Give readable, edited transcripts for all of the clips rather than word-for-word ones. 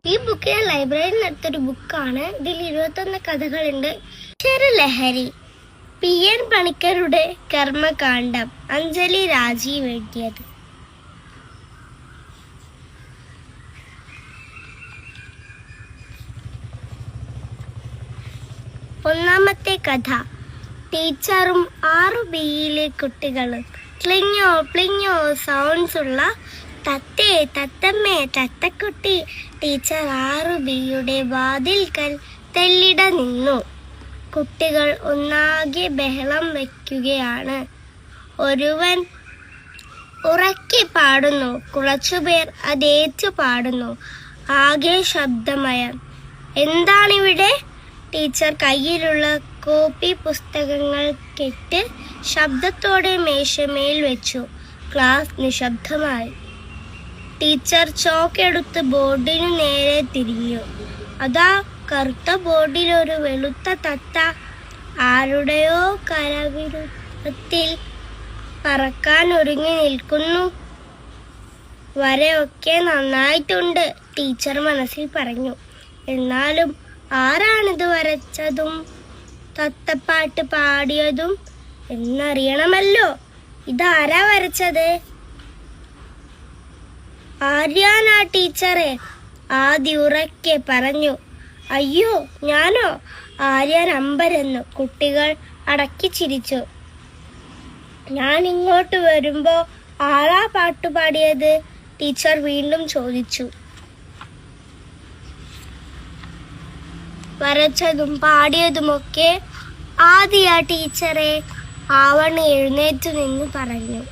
ഈ ബുക്ക് ഞാൻ ലൈബ്രറിയിൽ നിന്ന് എടുത്തൊരു ബുക്കാണ്. ഇതിൽ 21 കഥകളുണ്ട്. ലഹരി, PN പണിക്കരുടെ കർമ്മകാണ്ഡം, അഞ്ജലി രാജീവ് എഴുതിയത്. ഒന്നാമത്തെ കഥ. ടീച്ചറും 6Bയിലെ കുട്ടികളും. ക്ലിഞ്ഞോ പ്ലിഞ്ഞോ സൗണ്ട്സ് ഉള്ള തത്തേ തത്തമ്മേ തത്തക്കുട്ടി. ടീച്ചർ 6Bയുടെ വാതിൽക്കൽ തെല്ലിട നിന്നു. കുട്ടികൾ ഒന്നാകെ ബഹളം വയ്ക്കുകയാണ്. ഒരുവൻ ഉറക്കെ പാടുന്നു, കുറച്ചുപേർ അതേറ്റു പാടുന്നു. ആകെ ശബ്ദമയം. എന്താണിവിടെ? ടീച്ചർ കയ്യിലുള്ള കോപ്പി പുസ്തകങ്ങൾ കെട്ട് ശബ്ദത്തോടെ മേശമേൽ വെച്ചു. ക്ലാസ് നിശബ്ദമായി. ടീച്ചർ ചോക്കെടുത്ത് ബോർഡിനു നേരെ തിരിഞ്ഞു. അതാ കറുത്ത ബോർഡിൽ ഒരു വെളുത്ത തത്ത ആരുടെയോ കരവിരുദ്ധത്തിൽ പറക്കാൻ ഒരുങ്ങി നിൽക്കുന്നു. വരയൊക്കെ നന്നായിട്ടുണ്ട്, ടീച്ചർ മനസ്സിൽ പറഞ്ഞു. എന്നാലും ആരാണിത് വരച്ചതും തത്തപ്പാട്ട് പാടിയതും എന്നറിയണമല്ലോ. ഇതാരാ വരച്ചത്? ആര്യാനാ ടീച്ചറെ, ആദ്യ ഉറക്കെ പറഞ്ഞു. അയ്യോ ഞാനോ? ആര്യാൻ അമ്പരന്നു. കുട്ടികൾ അടക്കി ചിരിച്ചു. ഞാൻ ഇങ്ങോട്ട് വരുമ്പോ ആരാ പാട്ടുപാടിയത്? ടീച്ചർ വീണ്ടും ചോദിച്ചു. വരച്ചതും പാടിയതുമൊക്കെ ആദ്യ ടീച്ചറെ, ആവണി എഴുന്നേറ്റു നിന്ന് പറഞ്ഞു.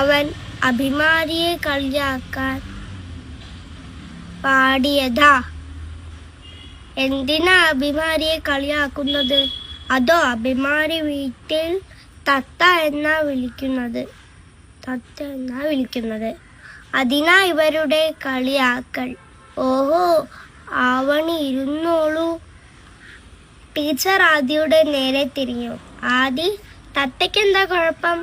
അവൻ അഭിമാനിയെ കളിയാക്കാൻ പാടിയതാ. എന്തിനാ അഭിമാനിയെ കളിയാക്കുന്നത്? അതോ അഭിമാനി വീട്ടിൽ തത്ത എന്നാ വിളിക്കുന്നത്? അതിനാ ഇവരുടെ കളിയാക്കൽ. ഓഹോ, ആവണി ഇരുന്നോളൂ. ടീച്ചർ ആദിയുടെ നേരെ തിരിഞ്ഞു. ആദി, തത്തയ്ക്കെന്താ കുഴപ്പം?